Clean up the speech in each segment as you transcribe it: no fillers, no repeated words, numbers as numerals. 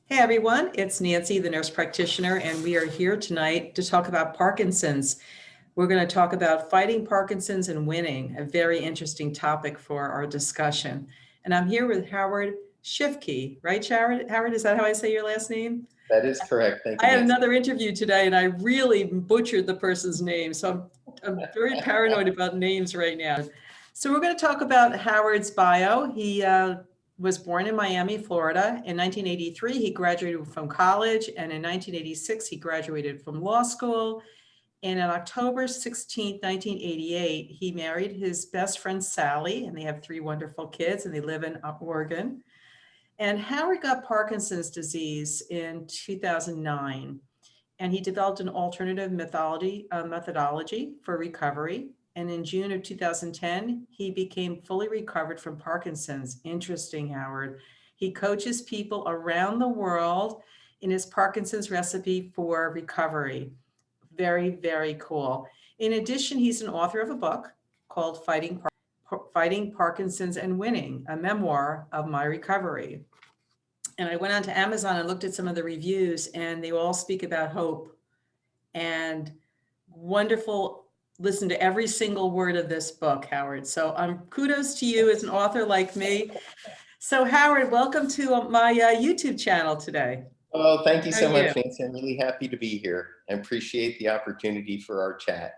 Hey everyone, it's Nancy, the nurse practitioner, and we are here tonight to talk about Parkinson's. We're going to talk about fighting Parkinson's and winning, a very interesting topic for our discussion. And I'm here with Howard Shifke, right, Howard? Howard, is that how I say your last name? That is correct. Thank I you, had Nancy. another interview today and I really butchered the person's name. So I'm very paranoid about names right now. So we're going to talk about Howard's bio. He was born in Miami, Florida. In 1983, he graduated from college. And in 1986, he graduated from law school. And on October 16th, 1988, he married his best friend, Sally, and they have three wonderful kids, and they live in Oregon. And Howard got Parkinson's disease in 2009, and he developed an alternative methodology for recovery. And in June of 2010, he became fully recovered from Parkinson's. Interesting, Howard. He coaches people around the world in his Parkinson's recipe for recovery. Very, very cool. In addition, he's an author of a book called Fighting Parkinson's and Winning, a memoir of my recovery. And I went on to Amazon and looked at some of the reviews, and they all speak about hope and wonderful. Listen to every single word of this book, Howard. So kudos to you as an author like me. So Howard, welcome to my YouTube channel today. Oh, thank you How so are you? much, Nancy. I'm really happy to be here and appreciate the opportunity for our chat.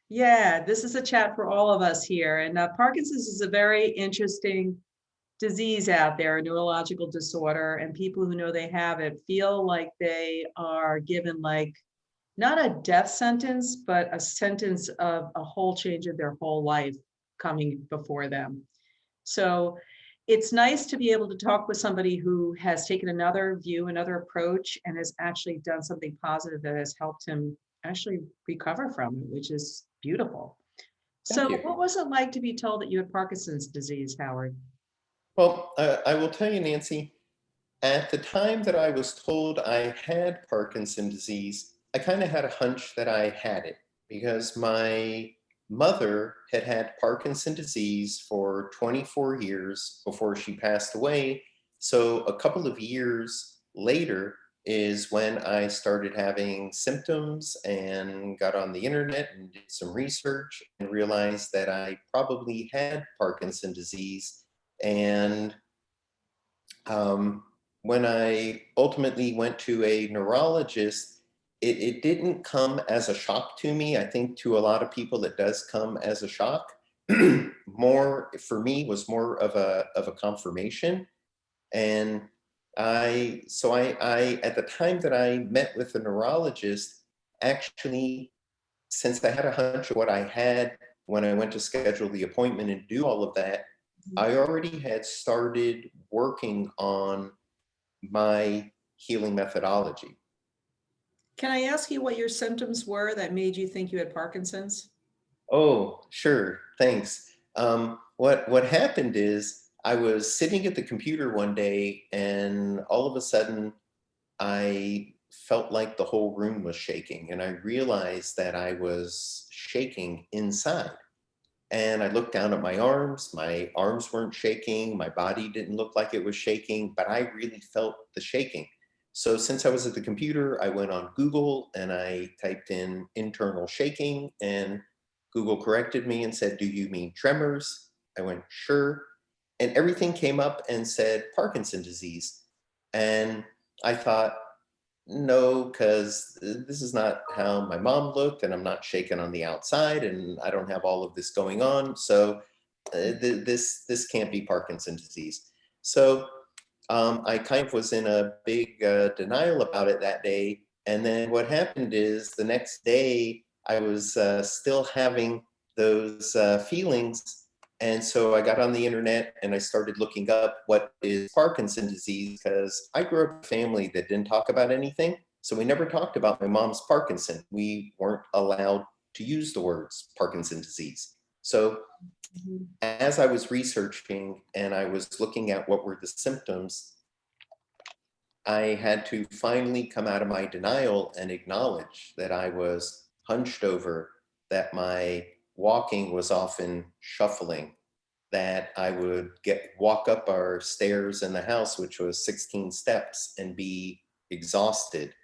Yeah, this is a chat for all of us here. And Parkinson's is a very interesting disease out there, a neurological disorder, and people who know they have it feel like they are given like not a death sentence, but a sentence of a whole change of their whole life coming before them. So it's nice to be able to talk with somebody who has taken another view, another approach, and has actually done something positive that has helped him actually recover from it, which is beautiful. Thank So you. what was it like to be told that you had Parkinson's disease, Howard? Well, I will tell you, Nancy, at the time that I was told I had Parkinson's disease, I kind of had a hunch that I had it because my mother had had Parkinson's disease for 24 years before she passed away. So a couple of years later is when I started having symptoms and got on the internet and did some research and realized that I probably had Parkinson's disease. And when I ultimately went to a neurologist, it didn't come as a shock to me. I think to a lot of people it does come as a shock. More for me was more of a confirmation. And I at the time that I met with the neurologist, actually, since I had a hunch of what I had when I went to schedule the appointment and do all of that, I already had started working on my healing methodology. Can I ask you what your symptoms were that made you think you had Parkinson's? Oh, sure, thanks. What happened is I was sitting at the computer one day, and all of a sudden, I felt like the whole room was shaking, and I realized that I was shaking inside. And I looked down at my arms weren't shaking, my body didn't look like it was shaking, but I really felt the shaking. So since I was at the computer, I went on Google and I typed in internal shaking, and Google corrected me and said, "Do you mean tremors?" I went, "Sure." And everything came up and said Parkinson's disease. And I thought, no, because this is not how my mom looked, and I'm not shaken on the outside, and I don't have all of this going on. So this can't be Parkinson's disease. So I kind of was in a big denial about it that day. And then what happened is the next day I was still having those feelings. And so I got on the internet and I started looking up what is Parkinson's disease, because I grew up in a family that didn't talk about anything. So we never talked about my mom's Parkinson. We weren't allowed to use the words Parkinson's disease. So as I was researching and I was looking at what were the symptoms, I had to finally come out of my denial and acknowledge that I was hunched over, that my walking was often shuffling, that I would walk up our stairs in the house, which was 16 steps, and be exhausted.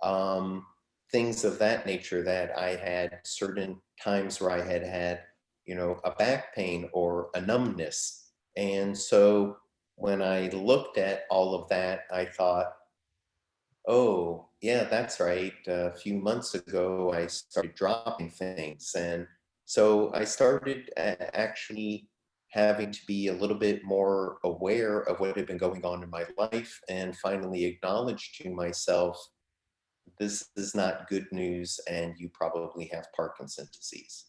Um, Things of that nature, that I had certain times where I had, a back pain or a numbness. And so when I looked at all of that, I thought, oh, yeah, that's right. A few months ago, I started dropping things. And so I started actually having to be a little bit more aware of what had been going on in my life, and finally acknowledge to myself, this is not good news, and you probably have Parkinson's disease.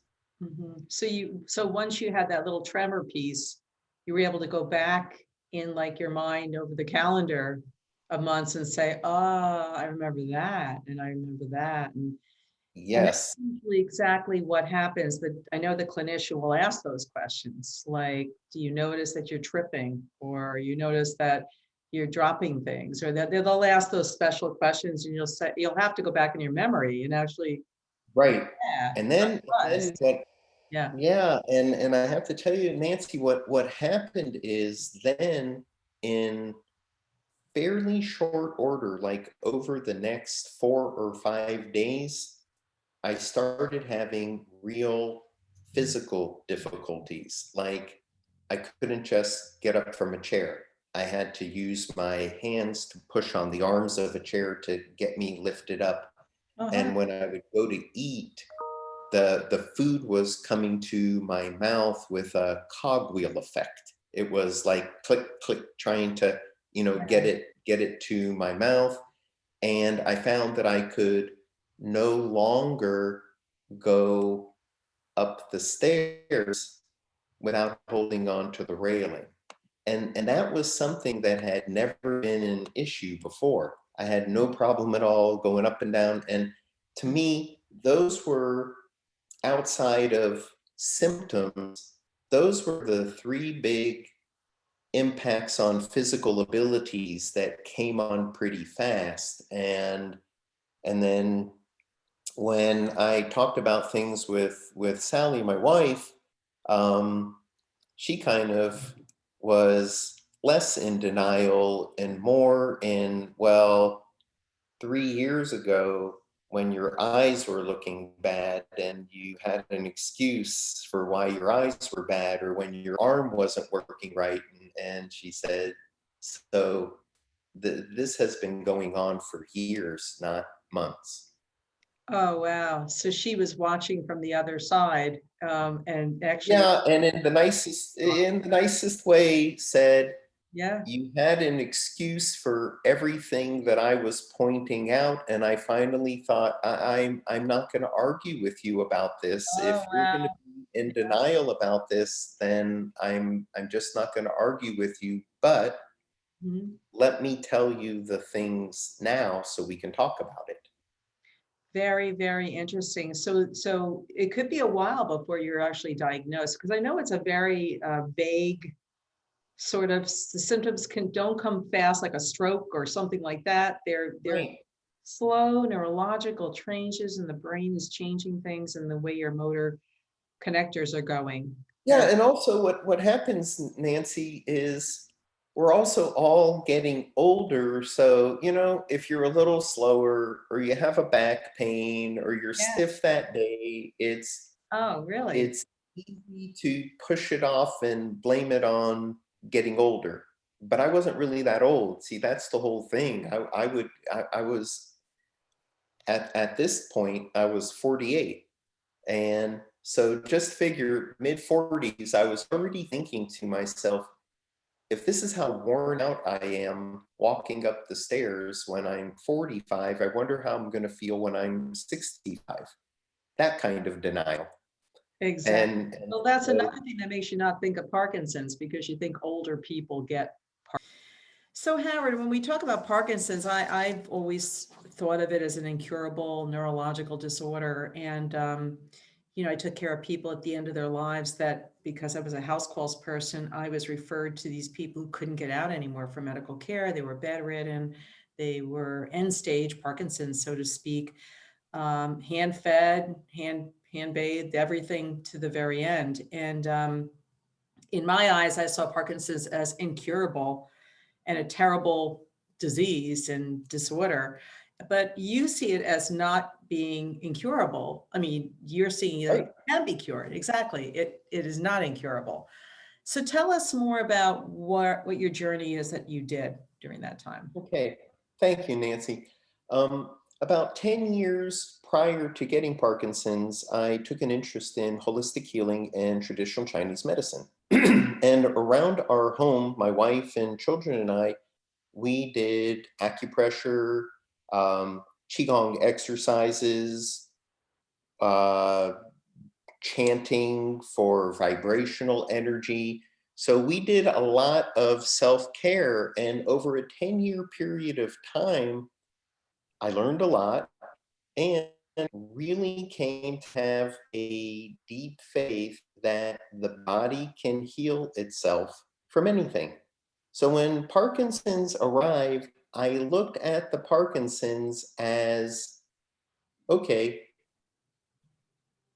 So once you had that little tremor piece, you were able to go back in like your mind over the calendar of months and say, oh, I remember that, and I remember that. And that's Yes, usually exactly what happens. But I know the clinician will ask those questions like, do you notice that you're tripping? Or you notice that you're dropping things? Or that they'll ask those special questions, and you'll have to go back in your memory and actually, right. yeah, And I then was. what Yeah. Yeah, and I have to tell you, Nancy, what happened is, then in fairly short order, like over the next 4 or 5 days, I started having real physical difficulties. Like, I couldn't just get up from a chair. I had to use my hands to push on the arms of a chair to get me lifted up. Uh-huh. And when I would go to eat, the food was coming to my mouth with a cogwheel effect. It was like click click, trying to, get it to my mouth. And I found that I could no longer go up the stairs without holding on to the railing. And that was something that had never been an issue before. I had no problem at all going up and down. And to me, those were, outside of symptoms, those were the three big impacts on physical abilities that came on pretty fast. And then when I talked about things with Sally, my wife, um, she kind of was less in denial and more in, well, 3 years ago, when your eyes were looking bad and you had an excuse for why your eyes were bad, or when your arm wasn't working right. And she said, so this has been going on for years, not months. Oh, wow. So she was watching from the other side, and actually, Yeah, and in the nicest way said, yeah. you had an excuse for everything that I was pointing out, and I finally thought, I'm not going to argue with you about this. Oh, If you're wow. going to be in denial about this, then I'm just not going to argue with you. But Mhm. let me tell you the things now so we can talk about it. Very, very interesting. So it could be a while before you're actually diagnosed, because I know it's a very vague sort of, the symptoms don't come fast like a stroke or something like that. They're Right. slow neurological changes, and the brain is changing things, and the way your motor connectors are going. Yeah, and also what happens, Nancy, is we're also all getting older. So, if you're a little slower, or you have a back pain, or you're Yeah. stiff that day, Oh, really? it's easy to push it off and blame it on getting older. But I wasn't really that old. See, that's the whole thing. I was at this point, I was 48. And so just figure, mid 40s, I was already thinking to myself, if this is how worn out I am walking up the stairs when I'm 45, I wonder how I'm going to feel when I'm 65. That kind of denial. Exactly. And Well, that's so, another thing that makes you not think of Parkinson's, because you think older people get. So Howard, when we talk about Parkinson's, I've always thought of it as an incurable neurological disorder. And, I took care of people at the end of their lives that, because I was a house calls person, I was referred to these people who couldn't get out anymore for medical care. They were bedridden. They were end stage Parkinson's, so to speak, hand fed, hand bathed, everything to the very end. And in my eyes, I saw Parkinson's as incurable and a terrible disease and disorder. But you see it as not being incurable. I mean, you're seeing it Right. it can be cured. Exactly. It is not incurable. So tell us more about what your journey is that you did during that time. Okay. Thank you, Nancy. About 10 years prior to getting Parkinson's, I took an interest in holistic healing and traditional Chinese medicine. And around our home, my wife and children and I, we did acupressure, qigong exercises, uh, chanting for vibrational energy. So we did a lot of self-care, and over a 10-year period of time, I learned a lot and really came to have a deep faith that the body can heal itself from anything. So when Parkinson's arrived, I looked at the Parkinson's as, okay,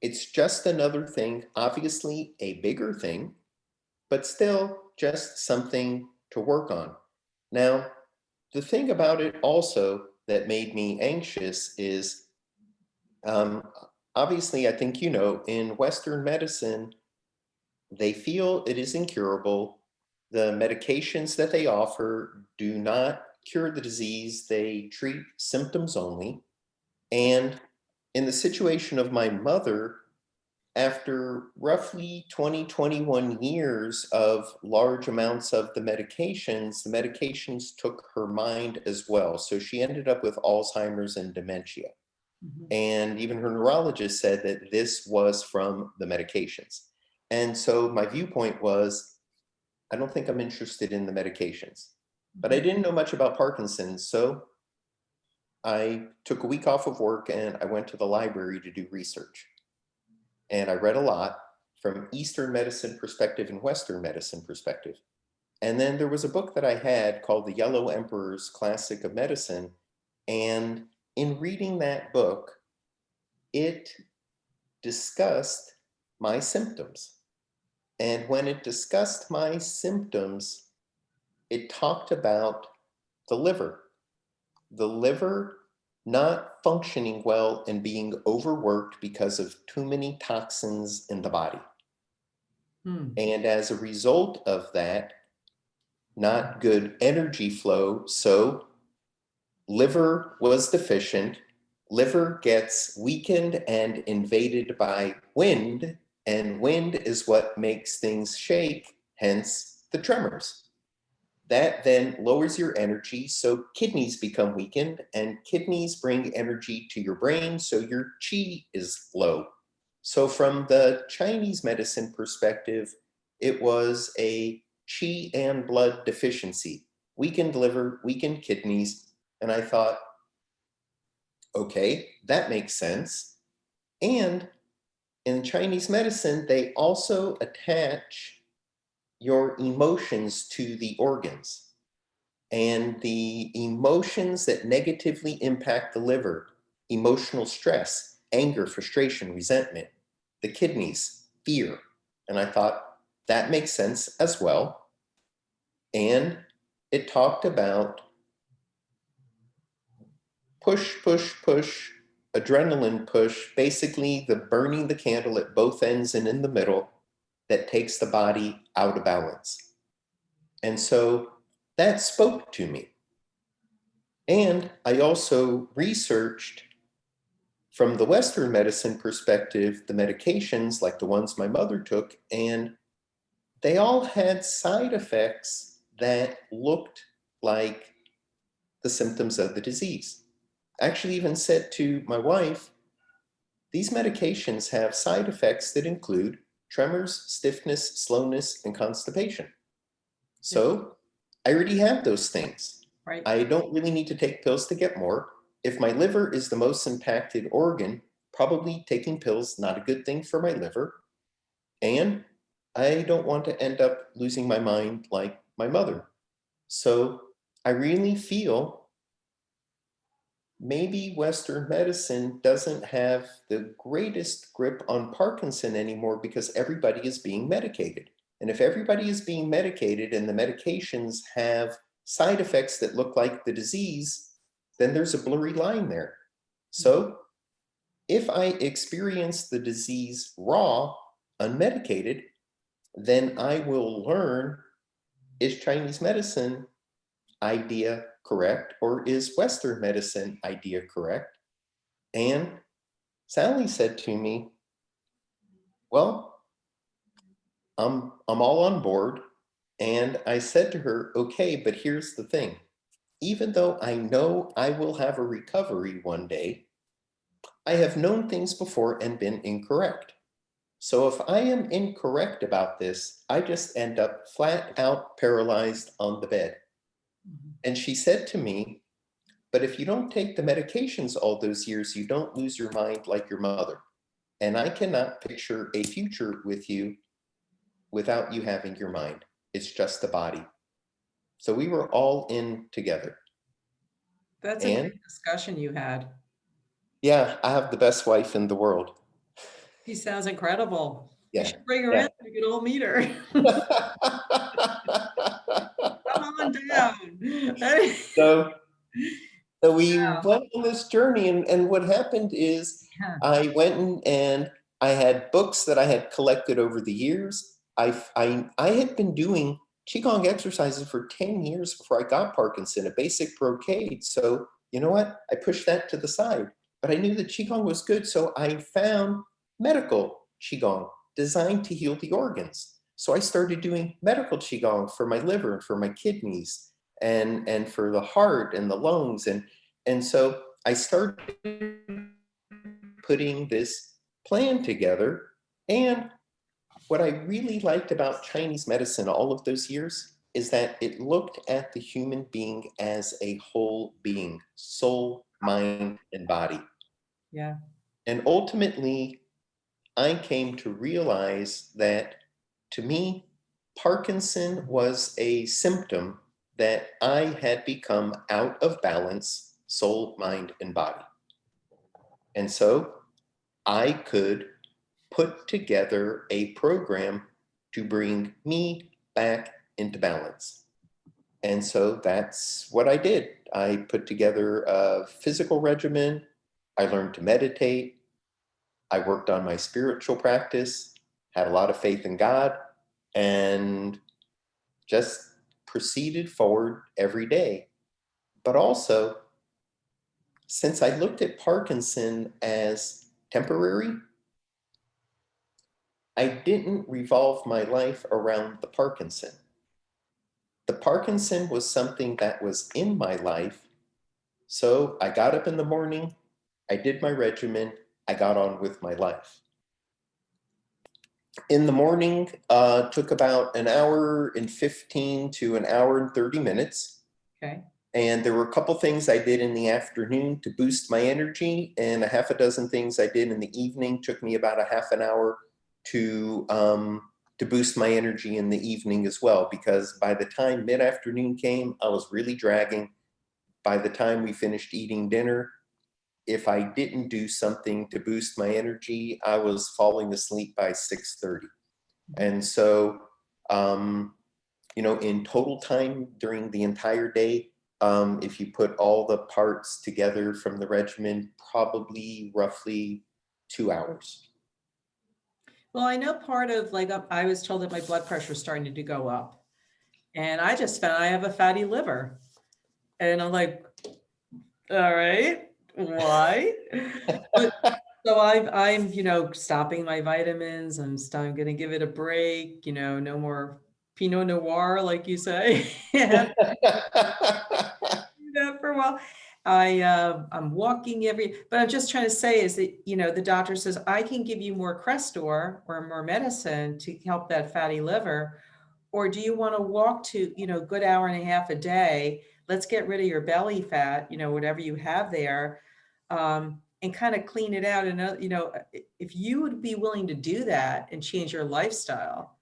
it's just another thing, obviously a bigger thing, but still just something to work on. Now, the thing about it also that made me anxious is um, obviously, I think you know, in Western medicine, they feel it is incurable. The medications that they offer do not cure the disease, they treat symptoms only. And in the situation of my mother, after roughly 20, 21 years of large amounts of the medications took her mind as well. So she ended up with Alzheimer's and dementia. Mhm. And even her neurologist said that this was from the medications. And so my viewpoint was, I don't think I'm interested in the medications. But I didn't know much about Parkinson's. So I took a week off of work and I went to the library to do research. And I read a lot from Eastern medicine perspective and Western medicine perspective. And then there was a book that I had called The Yellow Emperor's Classic of Medicine. And in reading that book, it discussed my symptoms. And when it discussed my symptoms, it talked about the liver. The liver not functioning well and being overworked because of too many toxins in the body. Hmm. And as a result of that, not good energy flow. So liver was deficient. Liver gets weakened and invaded by wind, and wind is what makes things shake, hence the tremors. That then lowers your energy, so kidneys become weakened, and kidneys bring energy to your brain, so your chi is low. So from the Chinese medicine perspective, it was a chi and blood deficiency, weakened liver, weakened kidneys, and I thought, okay, that makes sense. And in Chinese medicine, they also attach your emotions to the organs. And the emotions that negatively impact the liver, emotional stress, anger, frustration, resentment, the kidneys, fear. And I thought that makes sense as well. And it talked about push, push, push, adrenaline push, basically the burning the candle at both ends and in the middle that takes the body out of balance. And so that spoke to me. And I also researched from the Western medicine perspective, the medications like the ones my mother took, and they all had side effects that looked like the symptoms of the disease. I actually even said to my wife, these medications have side effects that include tremors, stiffness, slowness, and constipation. Yeah. So I already have those things. Right. I don't really need to take pills to get more. If my liver is the most impacted organ, probably taking pills not a good thing for my liver. And I don't want to end up losing my mind like my mother. So I really feel maybe Western medicine doesn't have the greatest grip on Parkinson anymore because everybody is being medicated. And if everybody is being medicated and the medications have side effects that look like the disease, then there's a blurry line there. So if I experience the disease raw, unmedicated, then I will learn, is Chinese medicine idea correct, or is Western medicine idea correct? And Sally said to me, well, I'm all on board. And I said to her, okay, but here's the thing. Even though I know I will have a recovery one day, I have known things before and been incorrect. So if I am incorrect about this, I just end up flat out paralyzed on the bed. And she said to me, but if you don't take the medications all those years, you don't lose your mind like your mother. And I cannot picture a future with you without you having your mind. It's just the body. So we were all in together. That's a great discussion you had. Yeah, I have the best wife in the world. She sounds incredible. Yeah. You should bring her in. We could all meet her. Come on down. So we went on this journey, and what happened is I went and I had books that I had collected over the years. I had been doing Qigong exercises for 10 years before I got Parkinson, a basic brocade. So you know what? I pushed that to the side, but I knew that Qigong was good. So I found medical Qigong designed to heal the organs. So I started doing medical Qigong for my liver and for my kidneys and for the heart and the lungs. And so I started putting this plan together. And what I really liked about Chinese medicine all of those years is that it looked at the human being as a whole being, soul, mind, and body. Yeah. And ultimately, I came to realize that, to me, Parkinson was a symptom that I had become out of balance, soul, mind, and body. And so I could put together a program to bring me back into balance. And so that's what I did. I put together a physical regimen. I learned to meditate. I worked on my spiritual practice, had a lot of faith in God, and just proceeded forward every day. But also, since I looked at Parkinson as temporary, I didn't revolve my life around the Parkinson. The Parkinson was something that was in my life. So I got up in the morning, I did my regimen, I got on with my life. In the morning, took about an hour and 15 to an hour and 30 minutes. Okay. And there were a couple things I did in the afternoon to boost my energy, and a half a dozen things I did in the evening. Took me about a half an hour to boost my energy in the evening as well, because by the time mid-afternoon came, I was really dragging. By the time we finished eating dinner, if I didn't do something to boost my energy, I was falling asleep by 6:30. And so, you know, in total time during the entire day, if you put all the parts together from the regimen, probably roughly 2 hours. Well, I know part of like, I was told that my blood pressure is starting to go up, and I just found I have a fatty liver. And I'm like, all right, why? But so I'm, you know, stopping my vitamins. I'm going to give it a break, you know, no more Pinot Noir, like you say. And do that for a while. I'm walking but I'm just trying to say is that, you know, the doctor says, I can give you more Crestor or more medicine to help that fatty liver. Or do you want to walk to, you know, good hour and a half a day? Let's get rid of your belly fat, you know, whatever you have there, and kind of clean it out. And, you know, if you would be willing to do that and change your lifestyle,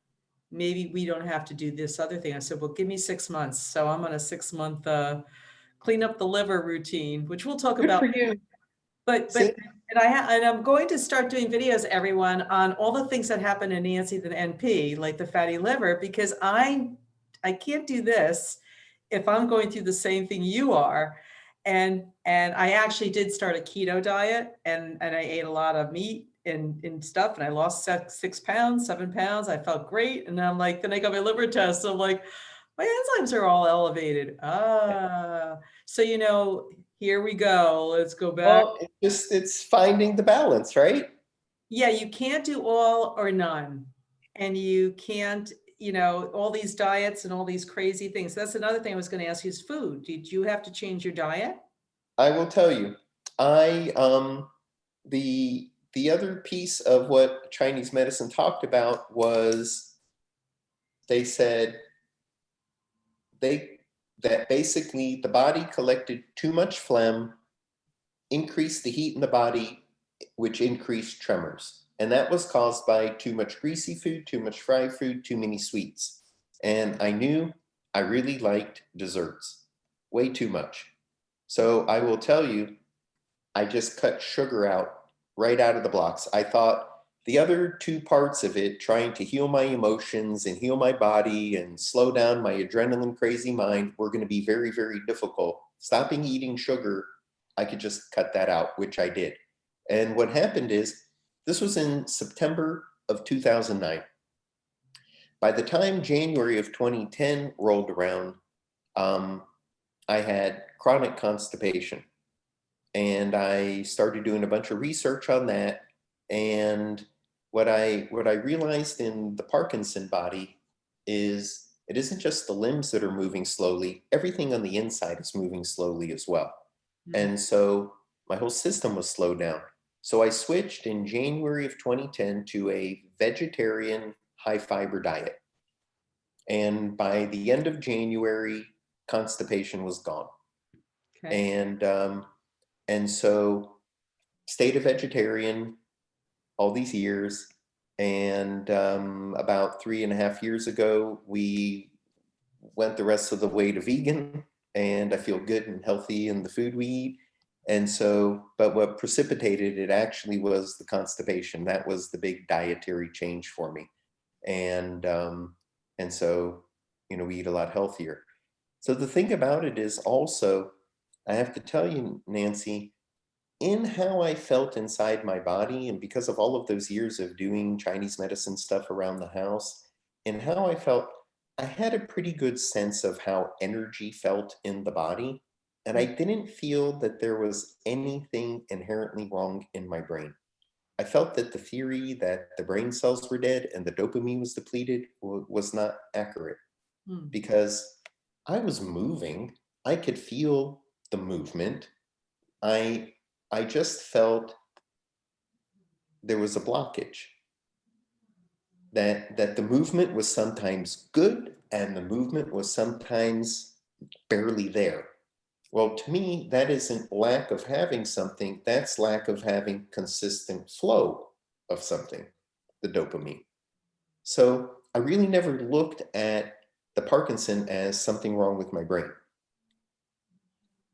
maybe we don't have to do this other thing. I said, well, give me 6 months. So I'm on a 6-month clean up the liver routine, which we'll talk Good about. for you. But See? And I'm going to start doing videos, everyone, on all the things that happen in Nancy the NP, like the fatty liver, because I can't do this if I'm going through the same thing you are. And I actually did start a keto diet, and I ate a lot of meat and stuff, and I lost 6 pounds, 7 pounds. I felt great. And I'm like, then I got my liver test. So I'm like, my enzymes are all elevated. So, here we go. Let's go back. Well, it's finding the balance, right? Yeah, you can't do all or none. And you can't, all these diets and all these crazy things. That's another thing I was going to ask you is food. Did you have to change your diet? I will tell you, I the other piece of what Chinese medicine talked about was they said that basically the body collected too much phlegm, increased the heat in the body, which increased tremors. And that was caused by too much greasy food, too much fried food, too many sweets. And I knew I really liked desserts, way too much. So I will tell you, I just cut sugar out right out of the blocks. I thought the other two parts of it, trying to heal my emotions and heal my body and slow down my adrenaline crazy mind, were going to be very, very difficult. Stopping eating sugar, I could just cut that out, which I did. And what happened is, this was in September of 2009. By the time January of 2010 rolled around, I had chronic constipation. And I started doing a bunch of research on that. And what I realized in the Parkinson body is it isn't just the limbs that are moving slowly, everything on the inside is moving slowly as well. And so my whole system was slowed down. So I switched in January of 2010 to a vegetarian high fiber diet. And by the end of January, constipation was gone. Okay. And so stayed a vegetarian all these years. And about 3.5 years ago, we went the rest of the way to vegan, and I feel good and healthy in the food we eat. And so, but what precipitated it actually was the constipation. That was the big dietary change for me. And so, we eat a lot healthier. So the thing about it is also, I have to tell you, Nancy, in how I felt inside my body, and because of all of those years of doing Chinese medicine stuff around the house, and how I felt, I had a pretty good sense of how energy felt in the body. And I didn't feel that there was anything inherently wrong in my brain. I felt that the theory that the brain cells were dead and the dopamine was depleted was not accurate, because I was moving. I could feel the movement. I just felt there was a blockage. That the movement was sometimes good and the movement was sometimes barely there. Well, to me, that isn't lack of having something, that's lack of having consistent flow of something, the dopamine. So I really never looked at the Parkinson as something wrong with my brain.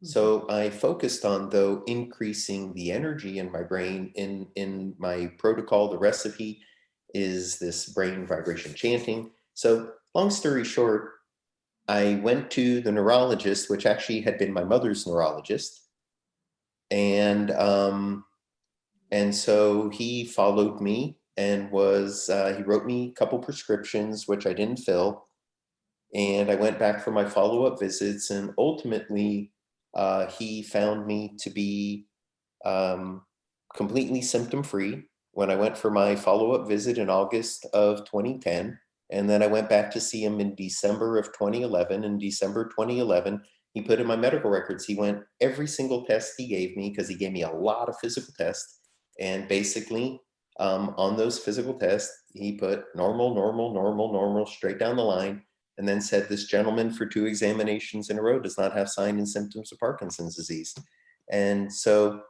So I focused on, though, increasing the energy in my brain. In my protocol, the recipe is this brain vibration chanting. So long story short, I went to the neurologist, which actually had been my mother's neurologist. And so he followed me and he wrote me a couple prescriptions, which I didn't fill. And I went back for my follow-up visits, and ultimately he found me to be completely symptom-free when I went for my follow-up visit in August of 2010. And then I went back to see him in December of 2011. In December 2011, he put in my medical records, he went every single test he gave me, because he gave me a lot of physical tests. And basically, on those physical tests, he put normal, normal, normal, normal, straight down the line. And then said, this gentleman for 2 examinations in a row does not have signs and symptoms of Parkinson's disease. And so,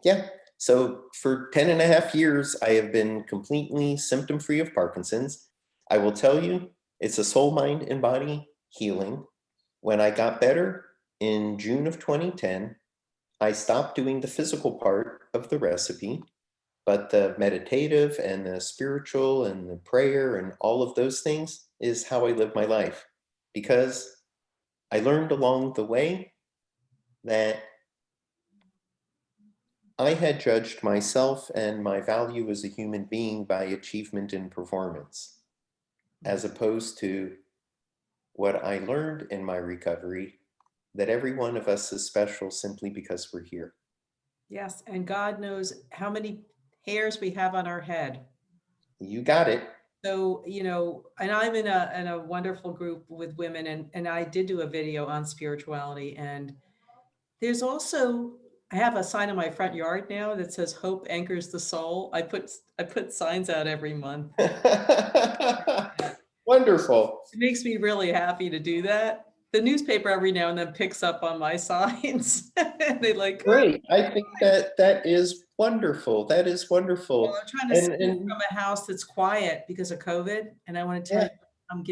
yeah, so for 10.5 years, I have been completely symptom-free of Parkinson's. I will tell you, it's a soul, mind, and body healing. When I got better in June of 2010, I stopped doing the physical part of the recipe, but the meditative and the spiritual and the prayer and all of those things is how I live my life. Because I learned along the way that I had judged myself and my value as a human being by achievement and performance, as opposed to what I learned in my recovery, that every one of us is special simply because we're here. Yes, and God knows how many hairs we have on our head. You got it. So, and I'm in a wonderful group with women, and I did do a video on spirituality. And there's also, I have a sign in my front yard now that says hope anchors the soul. I put signs out every month. Wonderful. It makes me really happy to do that. The newspaper every now and then picks up on my signs. And they like, "Oh, Great. I think that that is wonderful. That is well, wonderful. I'm trying to And save from a house that's quiet because of COVID, and I want to tell yeah,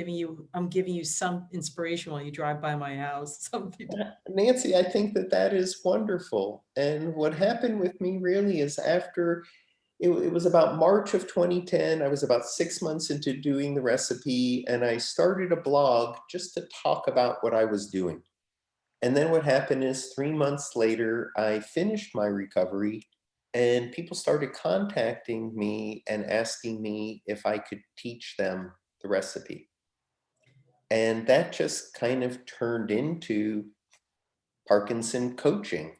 you, I'm giving you some inspiration while you drive by my house. Some people, Nancy, I think that that is wonderful. And what happened with me really is after it was about March of 2010, I was about 6 months into doing the recipe, and I started a blog just to talk about what I was doing. And then what happened is 3 months later, I finished my recovery, and people started contacting me and asking me if I could teach them the recipe. And that just kind of turned into Parkinson coaching.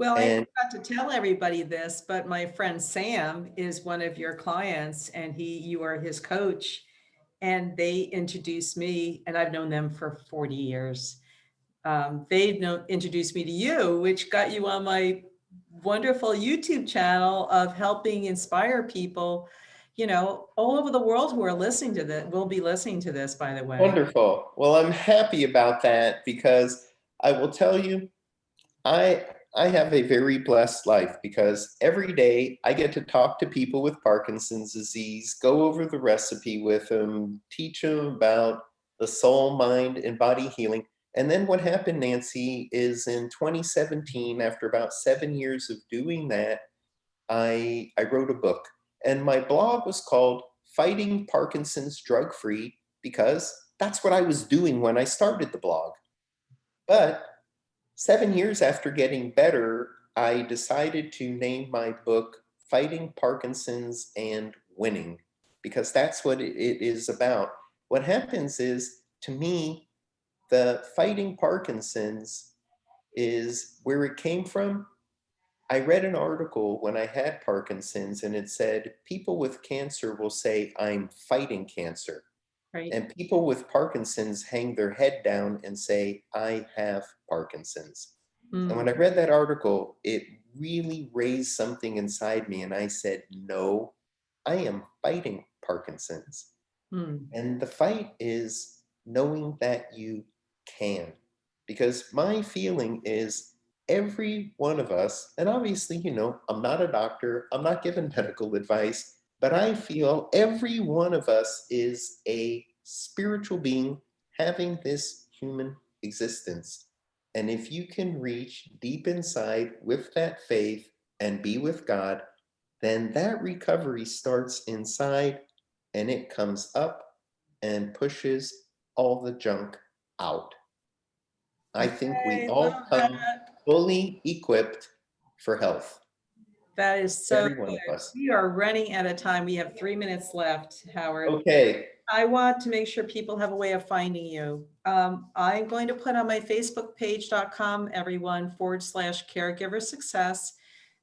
well, I And forgot to tell everybody this, but my friend Sam is one of your clients, and you are his coach, and they introduced me, and I've known them for 40 years. Introduced me to you, which got you on my wonderful YouTube channel of helping inspire people, all over the world who are listening to this, will be listening to this, by the way. wonderful. Well, I'm happy about that because I will tell you, I I have a very blessed life because every day I get to talk to people with Parkinson's disease, go over the recipe with them, teach them about the soul, mind, and body healing. And then what happened, Nancy, is in 2017, after about 7 years of doing that, I wrote a book. And my blog was called Fighting Parkinson's Drug Free because that's what I was doing when I started the blog. But 7 years after getting better, I decided to name my book Fighting Parkinson's and Winning, because that's what it is about. What happens is, to me, the fighting Parkinson's is where it came from. I read an article when I had Parkinson's, and it said people with cancer will say, I'm fighting cancer. Right. And people with Parkinson's hang their head down and say, I have Parkinson's. And when I read that article, it really raised something inside me. And I said, no, I am fighting Parkinson's. And the fight is knowing that you can. Because my feeling is every one of us, and obviously, I'm not a doctor, I'm not giving medical advice, but I feel every one of us is a spiritual being having this human existence. And if you can reach deep inside with that faith and be with God, then that recovery starts inside and it comes up and pushes all the junk out. I think we I all love come that. fully equipped for health. That is so Every one of good. us. We are running out of time. We have 3 minutes left, Howard. Okay. I want to make sure people have a way of finding you. I'm going to put on my Facebook page.com, everyone, /caregiver success,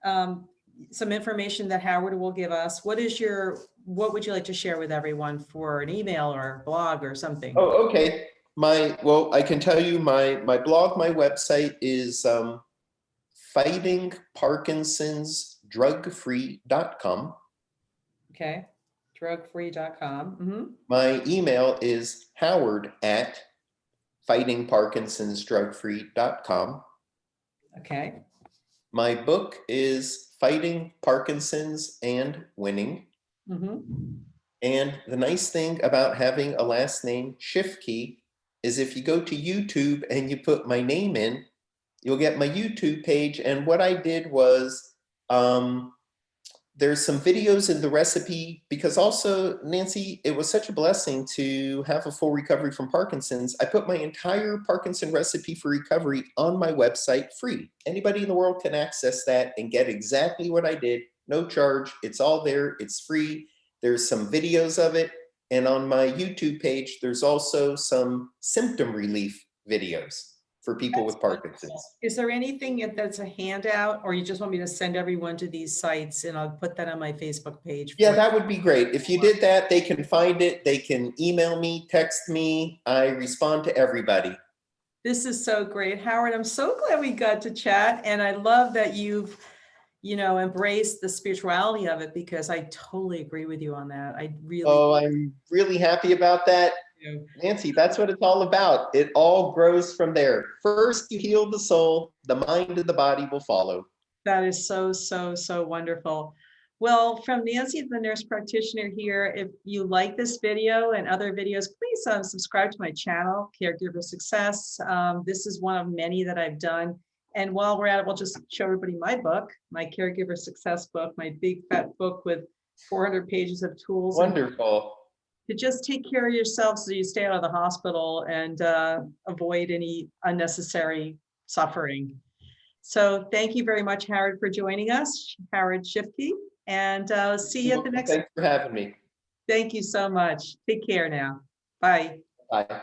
some information that Howard will give us. What would you like to share with everyone for an email or blog or something? Oh, okay. I can tell you my blog, my website is fightingparkinsonsdrugfree.com. Okay. Drugfree.com. My email is howard@fightingparkinsonsdrugfree.com. Okay. My book is Fighting Parkinson's and Winning. And the nice thing about having a last name, Shifke, is if you go to YouTube and you put my name in, you'll get my YouTube page. And what I did was, there's some videos in the recipe, because also, Nancy, it was such a blessing to have a full recovery from Parkinson's. I put my entire Parkinson recipe for recovery on my website free. Anybody in the world can access that and get exactly what I did, no charge. It's all there, it's free. There's some videos of it. And on my YouTube page, there's also some symptom relief videos for people with Parkinson's. Is there anything that's a handout, or you just want me to send everyone to these sites and I'll put that on my Facebook page? Yeah, that would be great. If you did that, they can find it. They can email me, text me. I respond to everybody. This is so great, Howard. I'm so glad we got to chat. And I love that you've, embraced the spirituality of it, because I totally agree with you on that. I really. Oh, I'm really happy about that. Nancy, that's what it's all about. It all grows from there. First, you heal the soul, the mind and the body will follow. That is so, so, so wonderful. Well, from Nancy, the nurse practitioner here, if you like this video and other videos, please subscribe to my channel, Caregiver Success. This is one of many that I've done. And while we're at it, we'll just show everybody my book, my Caregiver Success book, my big fat book with 400 pages of tools. Wonderful. To just take care of yourself so you stay out of the hospital and avoid any unnecessary suffering. So thank you very much, Howard, for joining us, Howard Shifke, and see you at the next. Thanks for having me. Thank you so much. Take care now. Bye. Bye.